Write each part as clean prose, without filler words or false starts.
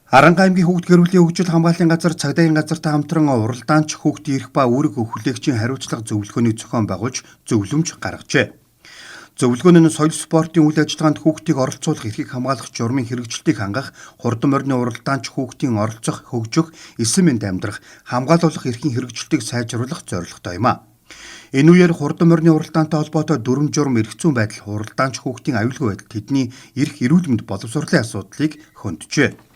Аранга аймгийн хүүхд гэрүүлийн хөгжил хамгааллын газар цагдаагийн газартай хамтран уралдаанч хүүхдийн эрх ба үүрэг хүлээгчийн хариуцлага зөвлөгөөний зохион байгуулж зөвлөмж гаргажээ. Зөвлөгөөн нь соёл спортын үйл ажиллагаанд хүүхдийг оролцуулах эрхийг хамгаалах журмын хэрэгжилтийг хангах, хурдан морины уралдаанч хүүхдийн оролцох, хөгжих, эсэм мэнд амьдрах, хамгаалуулах эрхийн хэрэгжилтийг сайжруулах зорилготой юм а. Энэ үеэр хурдан морины уралдаантай холбоотой дүрм журм эрх зүйн байдал, уралдаанч хүүхдийн аюулгүй байдал, тэдний эрх эрүүл мэнд боловсруулалтын асуудлыг хөндөжээ.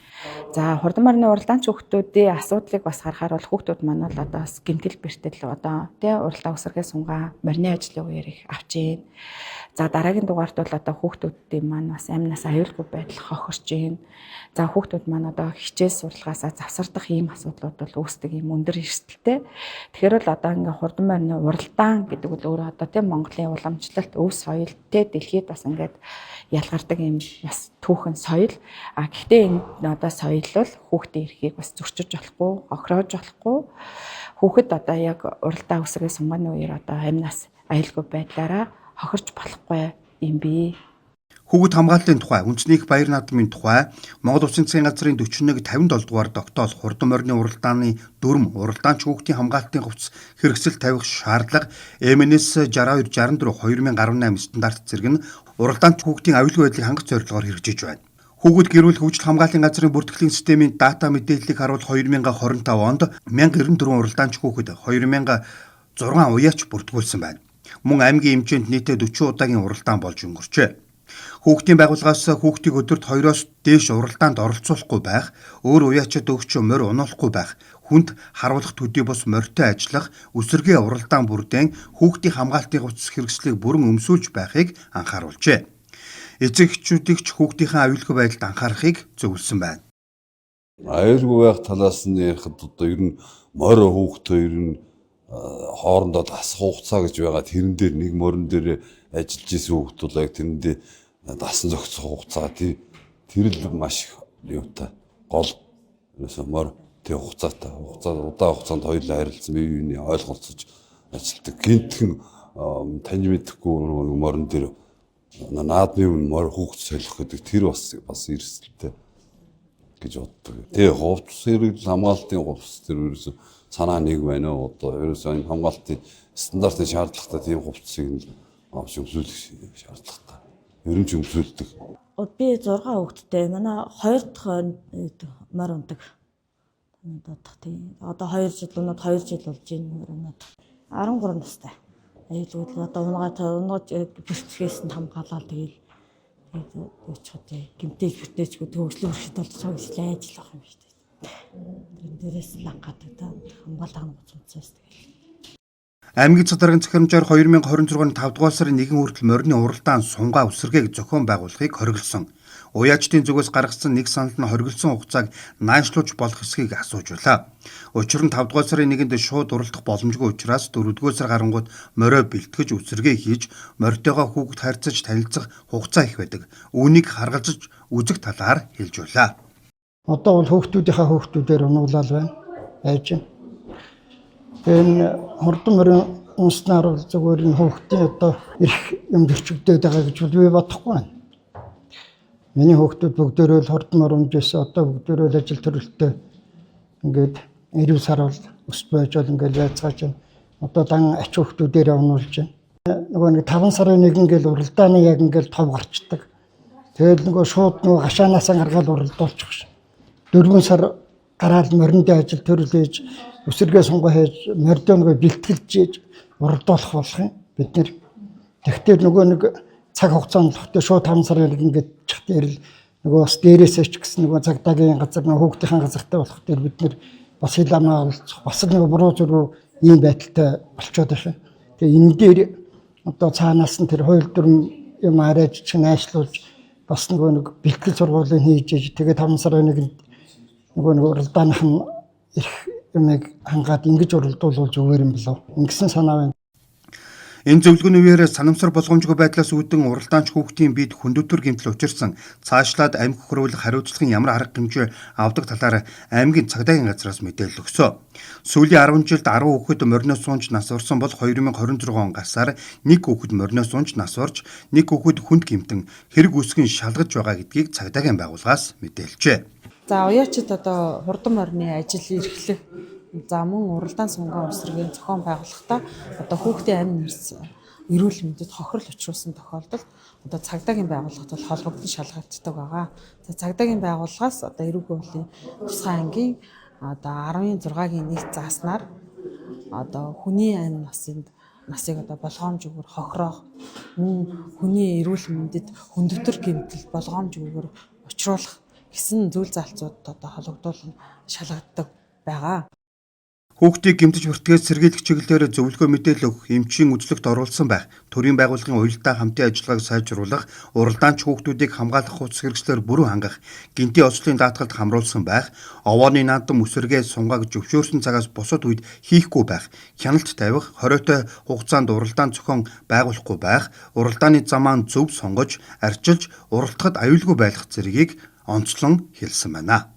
За хурдан морины уралдаанч хүүхдүүдийн асуудлыг бас харахаар бол хүүхдүүд маань бол одоо бас гэмтэл бэртэл одоо тий уралдаан үсрэхээ сунгаа морины ажлын үеэр их авч ийн. За дараагийн дугаарт бол одоо хүүхдүүдийн маань бас амнаас аюулгүй байдал хохирч ийн. За хүүхдүүд маань одоо хичээл сурлагаасаа завсардах ийм асуудлууд бол үүсдэг ийм өндөр эрсдэлтэй. Тэгэхээр бол одоо ингээ хурдан морины уралдаан гэдэг бол өөрөө одоо тий Монголын уламжлалт, өв соёл тий дэлхийд бас ингээд ялгардаг ийм бас түүхэн соёл. Гэхдээ энэ одоо соёл бол хүүхдийн эрхийг бас зөрчиж болохгүй, хохироож болохгүй. Хүүхэд одоо яг уралдаан үсгээ сумгааны үеэр одоо амнаас аюулгүй байдлаараа хохирч болохгүй юм бий. Хүүхэд хамгааллын тухай, Үндэсний баяр наадмын тухай, Монгол Улсын засгийн газрын 41-57 дугаар тогтоол хурдан морины уралдааны дүрм, уралдаанч хүүхдийн хамгаалтын хувцас хэрэгсэл тавих шаардлага МНС 6264/2018 стандарт зэрэг нь уралдаанч хүүхдийн аюулгүй байдлыг хангах зорилгоор хэрэгжиж байна. Хүүхэд гэрүүл хөгжил хамгааллын газрын бүртгэлийн системийн дата мэдээллийг харуул 2025 онд 1094 уралдаанч хүүхэд 2006 уяач бүртгүүлсэн байна. Мөн аймгийн хэмжээнд нийтдээ 40 удаагийн уралдаан болж өнгөрчээ. Хүүхдийн байгууллагаас хүүхдийг өдөрт 2-оос дээш уралдаанд оролцуулахгүй байх, өөр уяачид өгч морь унуулахгүй байх, хүнд харуулах төдий бус морьтой ажиллах, үсэргээ уралдаан бүрдэн хүүхдийн хамгаалтын хувцас хэрэгслийг бүрэн өмсүүлж байхыг анхааруулжээ. Эцэг эхчүүдийг ч хүүхдийнхээ аюулгүй байдалд анхаарахыг зөвлөсөн байна. Аюулгүй байх талаас нь ярихад одоо ер нь морь хүүхдтэй ер нь хоорондоо дасах хугацаа гэж байгаа. Тэрэн дээр нэг морин дээр ажиллаж исэн хүүхд бол яг тэрэн дээр дасан зохицох хугацаа тэр л маш юутай гол ерөөсөө морь тэг хугацаатай удаа хугацаанд хоёулаа харилцсан бие биений ойлголцож ажилладаг. Гинтхэн таньж мэдэхгүй морин дээр наадмын морь хүүхд солих гэдэг тэр бас эрсдэлтэй гэж боддог. Тэгээ хувцас хэрэглэл хамгаалтын хувцас тэр ерөөсөө санаа нэг байна уу одоо ерөөсөө хамгаалтын стандартын шаардлагатай тийм хувцсыг авч өмсүүлэх шаардлагатай. Ер нь ч өмсүүлдэг. Би 6 хүүхэдтэй. Манай 2 дахь морь ундаг. Одоо 2 жил өнөөд 2 жил болж байна. 13 настай. Аюулгүй одоо унгаж бэлтгэхээс нь хамгаалаад тэгэл гэмтэл бэртээчгүй төгслөө бүршид болж байгаа гэж айж л байгаа юм шүү дээ. Тэр дээрээс л анхаадаг та хамгаалах үзмцээс тэгэл. Аймгийн цад даргын захирамжаар 2026-ны 5 дугаар сарын 1 хүртэл морины уралдаан сунгаа үсрэгийг зохион байгуулахыг хориглосон. Уяачдын зүгээс гаргасан нэг санал нь хориглосон хугацааг наанчлуулж болох эсхийг асууж байлаа. Учир нь 5 дугаар сарын 1-нд шууд уралдах боломжгүй учраас 4 дугаар сар гарангууд морио бэлтгэж үсрэгээ хийж морьтойгоо хүүхэд харьцаж танилцах хугацаа их байдаг. Үүнийг харгалзаж үзэх талаар хэлж байлаа. Одоо бол хүүхдүүдээр унуулаад байна. Айж байна. Энэ хурдан морин унснаар бол зүгээр энэ хүүхдийн одоо эрх юм зөрчигдээд байгаа гэж би бодохгүй байна. Миний хүүхдүүд бүгдөө л хурдан морь унжсэн одоо бүгдөө л ажил төрөлтөө ингээд 90 сар бол өсч байж бол ингээд яцгааж байна. Одоо дан ач хүүхдүүдээр унуулж байна. Нөгөө нэг 5 сарын 1 ингээл уралдааны яг ингээл тов гарчдаг. Тэгэл нөгөө шууд нөгөө хашаанаасаа гаргаад уралдуулчих шин. 4 сар гараад моринд ажил төрлөж үсэргээ сунгаа хийж морьдоо нөгөө бэлтгэлж хийж уралдуулах болох юм бид нэр. Тэгтээ нөгөө нэг цаг хугацаанд тогтөө шууд 5 сарын ингээд чихээр л нөгөө бас дээрээсээ ч гэсэн нөгөө цагдаагийн газар нөгөө хүүхдийн газартай болох дээр бид нэр бас хилаамаа олцох бас л нөгөө буруу зүрх ийм байдалтай болчиход байна. Тэгээ энэ дээр одоо цаанаас нь тэр хууль дүрм юм арайж чинь найшлуулж бас нөгөө нэг бэлтгэл сургуулийн хийж тэгээ 5 сарын 1-нд нөгөө нэг уралдааных нь их юмыг хангаад ингэж уралдуулж өгөөр юм болов. Ингэсэн санаа байна. Энэ зөвлөгөөний үеэр санамсар болгоомжгүй байдлаас үүдэн уралдаанч хүүхдийн биед хүндэтгэр гэмтэл учирсан цаашлаад амьд хөхрүүлэх хариуцлагын ямар арга хэмжээ авдаг талаар аймгийн цагдаагийн газраас мэдээлэл өгсөн. Сүүлийн 10 жилд 10 хүүхэд мориноос сунж нас орсон бол 2026 он гасаар 1 хүүхэд мориноос сунж нас орж 1 хүүхэд хүнд гэмтэн хэрэг үүсгэн шалгаж байгаа гэдгийг цагдаагийн байгууллагаас мэдээлжээ. За уяачид одоо хурдан орны ажил эрхлэх за мөн уралдаан сунгаа усргийн зохион байгуулахдаа одоо хүүхдийн амь нэрс эрүүл мэндэд хохирол учруулсан тохиолдолд одоо цагдаагийн байгууллагад бол холбогдсон шалгагддаг байгаа. За цагдаагийн байгууллагаас одоо эрүүгийн хурлын тусгай ангийн одоо 16-гийн 1 зааснаар одоо хүний амь насыг одоо болгоомжгүйгээр хохироох мөн хүний эрүүл мэндэд хүндэвтэр гэмтэл болгоомжгүйгээр учруулах гэсэн зүйл залцууд одоо холбогдуулан шалгагддаг байгаа. Хүүхдийг гэмтэж бүртгэж сэргийлэх чиглэлээр зөвлөгөө мэдээлэл өгөх, эмчийн үзлэгт оруулсан байх, төрийн байгууллагын уялдаа хамтын ажиллагааг сайжруулах, уралдаанч хүүхдүүдийг хамгаалах хувцас хэрэгслээр бүрэн хангах, гинтийн ослын даатгалд хамруулсан байх, овооны наадам үсэргээ сунгааг зөвшөөрсөн цагаас бусад үед хийхгүй байх, хяналт тавих, хориотой хугацаанд уралдаан зохион байгуулахгүй байх, уралдааны замаа зөв сонгож, арчилж, уралдахад аюулгүй байх зэргийг онцлон хэлсэн байна.